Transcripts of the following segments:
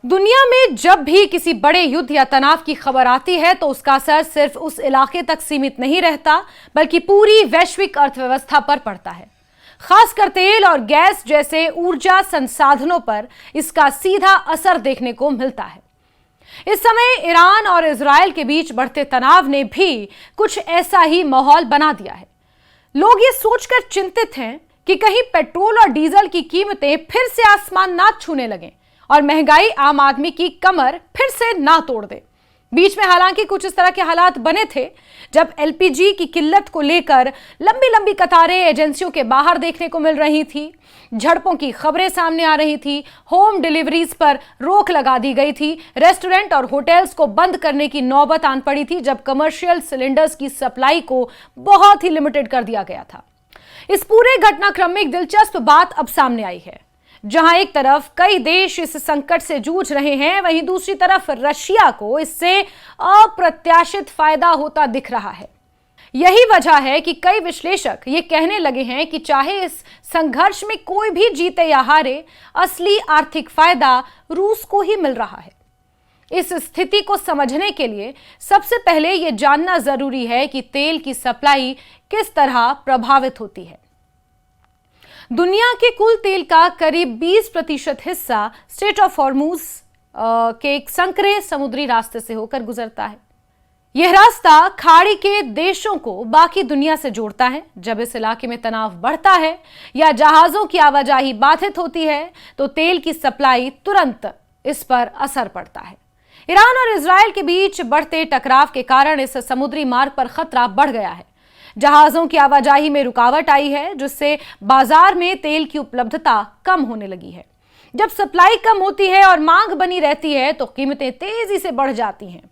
दुनिया में जब भी किसी बड़े युद्ध या तनाव की खबर आती है तो उसका असर सिर्फ उस इलाके तक सीमित नहीं रहता, बल्कि पूरी वैश्विक अर्थव्यवस्था पर पड़ता है। खासकर तेल और गैस जैसे ऊर्जा संसाधनों पर इसका सीधा असर देखने को मिलता है। इस समय ईरान और इजराइल के बीच बढ़ते तनाव ने भी कुछ ऐसा ही माहौल बना दिया है। लोग ये सोचकर चिंतित हैं कि कहीं पेट्रोल और डीजल की कीमतें फिर से आसमान ना छूने लगें और महंगाई आम आदमी की कमर फिर से ना तोड़ दे। बीच में हालांकि कुछ इस तरह के हालात बने थे जब एलपीजी की किल्लत को लेकर लंबी लंबी कतारें एजेंसियों के बाहर देखने को मिल रही थी, झड़पों की खबरें सामने आ रही थी, होम डिलीवरीज पर रोक लगा दी गई थी, रेस्टोरेंट और होटल्स को बंद करने की नौबत आन पड़ी थी जब कमर्शियल सिलेंडर्स की सप्लाई को बहुत ही लिमिटेड कर दिया गया था। इस पूरे घटनाक्रम में एक दिलचस्प बात अब सामने आई है। जहां एक तरफ कई देश इस संकट से जूझ रहे हैं, वहीं दूसरी तरफ रशिया को इससे अप्रत्याशित फायदा होता दिख रहा है। यही वजह है कि कई विश्लेषक ये कहने लगे हैं कि चाहे इस संघर्ष में कोई भी जीते या हारे, असली आर्थिक फायदा रूस को ही मिल रहा है। इस स्थिति को समझने के लिए सबसे पहले यह जानना जरूरी है कि तेल की सप्लाई किस तरह प्रभावित होती है। दुनिया के कुल तेल का करीब 20% हिस्सा स्ट्रेट ऑफ हॉर्मुज के एक संकरे समुद्री रास्ते से होकर गुजरता है। यह रास्ता खाड़ी के देशों को बाकी दुनिया से जोड़ता है। जब इस इलाके में तनाव बढ़ता है या जहाजों की आवाजाही बाधित होती है तो तेल की सप्लाई तुरंत इस पर असर पड़ता है। ईरान और इजराइल के बीच बढ़ते टकराव के कारण इस समुद्री मार्ग पर खतरा बढ़ गया है। जहाजों की आवाजाही में रुकावट आई है, जिससे बाजार में तेल की उपलब्धता कम होने लगी है। जब सप्लाई कम होती है और मांग बनी रहती है तो कीमतें तेजी से बढ़ जाती हैं।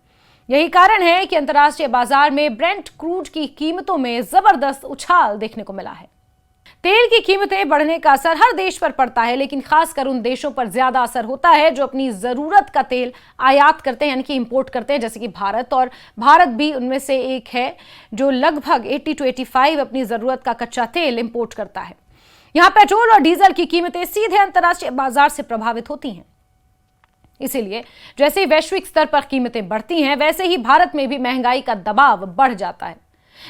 यही कारण है कि अंतर्राष्ट्रीय बाजार में ब्रेंट क्रूड की कीमतों में जबरदस्त उछाल देखने को मिला है। तेल की कीमतें बढ़ने का असर हर देश पर पड़ता है, लेकिन खासकर उन देशों पर ज्यादा असर होता है जो अपनी जरूरत का तेल आयात करते हैं, यानी कि इंपोर्ट करते हैं, जैसे कि भारत। और भारत भी उनमें से एक है जो लगभग 80 से 85 अपनी जरूरत का कच्चा तेल इंपोर्ट करता है। यहां पेट्रोल और डीजल की कीमतें सीधे अंतर्राष्ट्रीय बाजार से प्रभावित होती हैं। इसीलिए जैसे ही वैश्विक स्तर पर कीमतें बढ़ती हैं, वैसे ही भारत में भी महंगाई का दबाव बढ़ जाता है।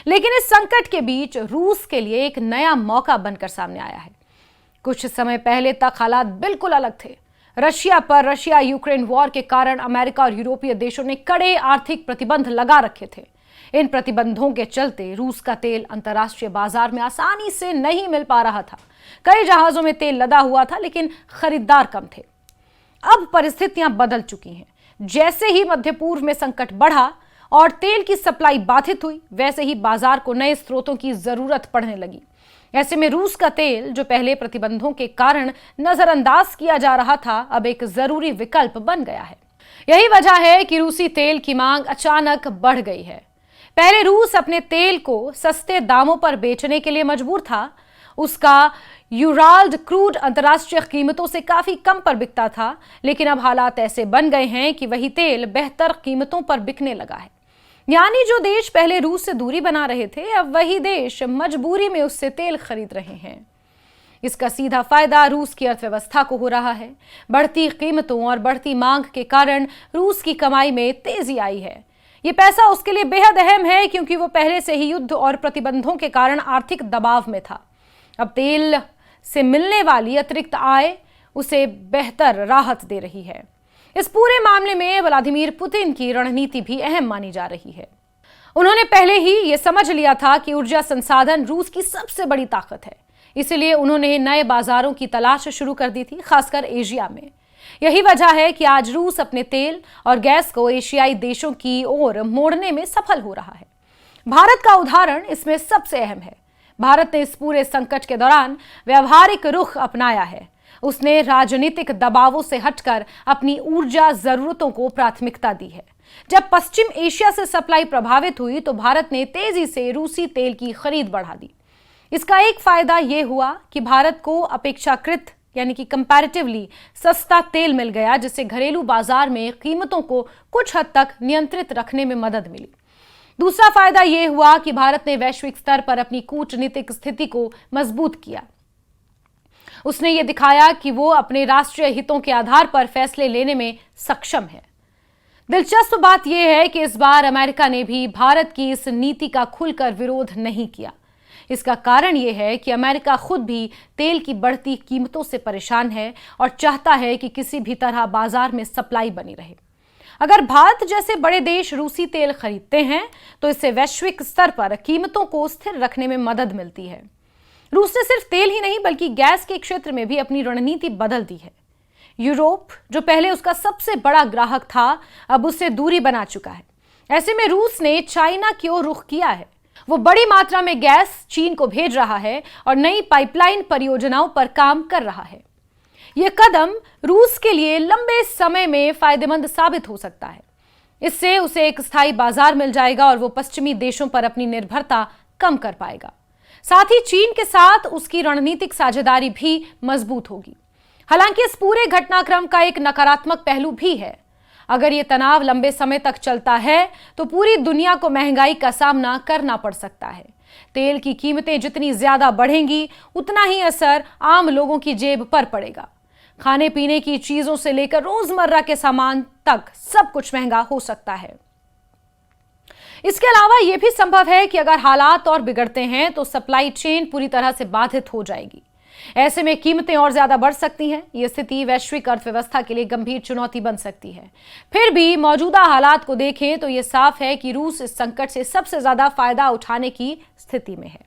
लेकिन इस संकट के बीच रूस के लिए एक नया मौका बनकर सामने आया है। कुछ समय पहले तक हालात बिल्कुल अलग थे। रशिया यूक्रेन वॉर के कारण अमेरिका और यूरोपीय देशों ने कड़े आर्थिक प्रतिबंध लगा रखे थे। इन प्रतिबंधों के चलते रूस का तेल अंतर्राष्ट्रीय बाजार में आसानी से नहीं मिल पा रहा था। कई जहाजों में तेल लदा हुआ था, लेकिन खरीदार कम थे। अब परिस्थितियां बदल चुकी हैं। जैसे ही मध्य पूर्व में संकट बढ़ा और तेल की सप्लाई बाधित हुई, वैसे ही बाजार को नए स्रोतों की जरूरत पड़ने लगी। ऐसे में रूस का तेल, जो पहले प्रतिबंधों के कारण नजरअंदाज किया जा रहा था, अब एक जरूरी विकल्प बन गया है। यही वजह है कि रूसी तेल की मांग अचानक बढ़ गई है। पहले रूस अपने तेल को सस्ते दामों पर बेचने के लिए मजबूर था। उसका यूराल्ड क्रूड अंतर्राष्ट्रीय कीमतों से काफी कम पर बिकता था, लेकिन अब हालात ऐसे बन गए हैं कि वही तेल बेहतर कीमतों पर बिकने लगा है। यानी जो देश पहले रूस से दूरी बना रहे थे, अब वही देश मजबूरी में उससे तेल खरीद रहे हैं। इसका सीधा फायदा रूस की अर्थव्यवस्था को हो रहा है। बढ़ती कीमतों और बढ़ती मांग के कारण रूस की कमाई में तेजी आई है। ये पैसा उसके लिए बेहद अहम है, क्योंकि वो पहले से ही युद्ध और प्रतिबंधों के कारण आर्थिक दबाव में था। अब तेल से मिलने वाली अतिरिक्त आय उसे बेहतर राहत दे रही है। इस पूरे मामले में व्लादिमीर पुतिन की रणनीति भी अहम मानी जा रही है। उन्होंने पहले ही यह समझ लिया था कि ऊर्जा संसाधन रूस की सबसे बड़ी ताकत है। इसलिए उन्होंने नए बाजारों की तलाश शुरू कर दी थी, खासकर एशिया में। यही वजह है कि आज रूस अपने तेल और गैस को एशियाई देशों की ओर मोड़ने में सफल हो रहा है। भारत का उदाहरण इसमें सबसे अहम है। भारत ने इस पूरे संकट के दौरान व्यावहारिक रुख अपनाया है। उसने राजनीतिक दबावों से हटकर अपनी ऊर्जा जरूरतों को प्राथमिकता दी है। जब पश्चिम एशिया से सप्लाई प्रभावित हुई तो भारत ने तेजी से रूसी तेल की खरीद बढ़ा दी। इसका एक फायदा यह हुआ कि भारत को अपेक्षाकृत, यानी कि कंपैरेटिवली सस्ता तेल मिल गया, जिससे घरेलू बाजार में कीमतों को कुछ हद तक नियंत्रित रखने में मदद मिली। दूसरा फायदा यह हुआ कि भारत ने वैश्विक स्तर पर अपनी कूटनीतिक स्थिति को मजबूत किया। उसने ये दिखाया कि वो अपने राष्ट्रीय हितों के आधार पर फैसले लेने में सक्षम है। दिलचस्प बात यह है कि इस बार अमेरिका ने भी भारत की इस नीति का खुलकर विरोध नहीं किया। इसका कारण यह है कि अमेरिका खुद भी तेल की बढ़ती कीमतों से परेशान है और चाहता है कि किसी भी तरह बाजार में सप्लाई बनी रहे। अगर भारत जैसे बड़े देश रूसी तेल खरीदते हैं तो इससे वैश्विक स्तर पर कीमतों को स्थिर रखने में मदद मिलती है। रूस ने सिर्फ तेल ही नहीं बल्कि गैस के क्षेत्र में भी अपनी रणनीति बदल दी है। यूरोप, जो पहले उसका सबसे बड़ा ग्राहक था, अब उससे दूरी बना चुका है। ऐसे में रूस ने चाइना की ओर रुख किया है। वो बड़ी मात्रा में गैस चीन को भेज रहा है और नई पाइपलाइन परियोजनाओं पर काम कर रहा है। यह कदम रूस के लिए लंबे समय में फायदेमंद साबित हो सकता है। इससे उसे एक स्थायी बाजार मिल जाएगा और वो पश्चिमी देशों पर अपनी निर्भरता कम कर पाएगा। साथ ही चीन के साथ उसकी रणनीतिक साझेदारी भी मजबूत होगी। हालांकि इस पूरे घटनाक्रम का एक नकारात्मक पहलू भी है। अगर ये तनाव लंबे समय तक चलता है तो पूरी दुनिया को महंगाई का सामना करना पड़ सकता है। तेल की कीमतें जितनी ज्यादा बढ़ेंगी उतना ही असर आम लोगों की जेब पर पड़ेगा। खाने पीने की चीजों से लेकर रोजमर्रा के सामान तक सब कुछ महंगा हो सकता है। इसके अलावा यह भी संभव है कि अगर हालात और बिगड़ते हैं तो सप्लाई चेन पूरी तरह से बाधित हो जाएगी। ऐसे में कीमतें और ज्यादा बढ़ सकती हैं। यह स्थिति वैश्विक अर्थव्यवस्था के लिए गंभीर चुनौती बन सकती है। फिर भी मौजूदा हालात को देखें तो यह साफ है कि रूस इस संकट से सबसे ज्यादा फायदा उठाने की स्थिति में है।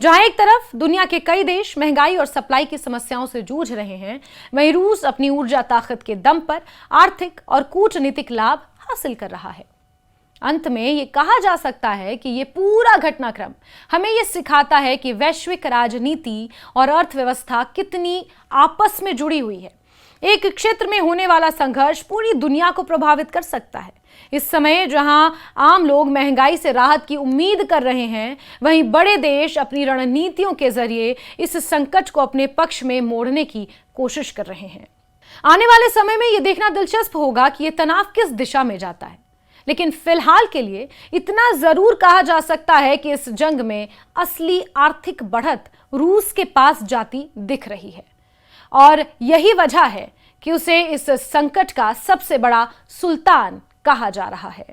जहां एक तरफ दुनिया के कई देश महंगाई और सप्लाई की समस्याओं से जूझ रहे हैं, वहीं रूस अपनी ऊर्जा ताकत के दम पर आर्थिक और कूटनीतिक लाभ हासिल कर रहा है। अंत में ये कहा जा सकता है कि ये पूरा घटनाक्रम हमें ये सिखाता है कि वैश्विक राजनीति और अर्थव्यवस्था कितनी आपस में जुड़ी हुई है। एक क्षेत्र में होने वाला संघर्ष पूरी दुनिया को प्रभावित कर सकता है। इस समय जहां आम लोग महंगाई से राहत की उम्मीद कर रहे हैं, वहीं बड़े देश अपनी रणनीतियों के जरिए इस संकट को अपने पक्ष में मोड़ने की कोशिश कर रहे हैं। आने वाले समय में यह देखना दिलचस्प होगा कि यह तनाव किस दिशा में जाता है। लेकिन फिलहाल के लिए इतना जरूर कहा जा सकता है कि इस जंग में असली आर्थिक बढ़त रूस के पास जाती दिख रही है और यही वजह है कि उसे इस संकट का सबसे बड़ा सुल्तान कहा जा रहा है।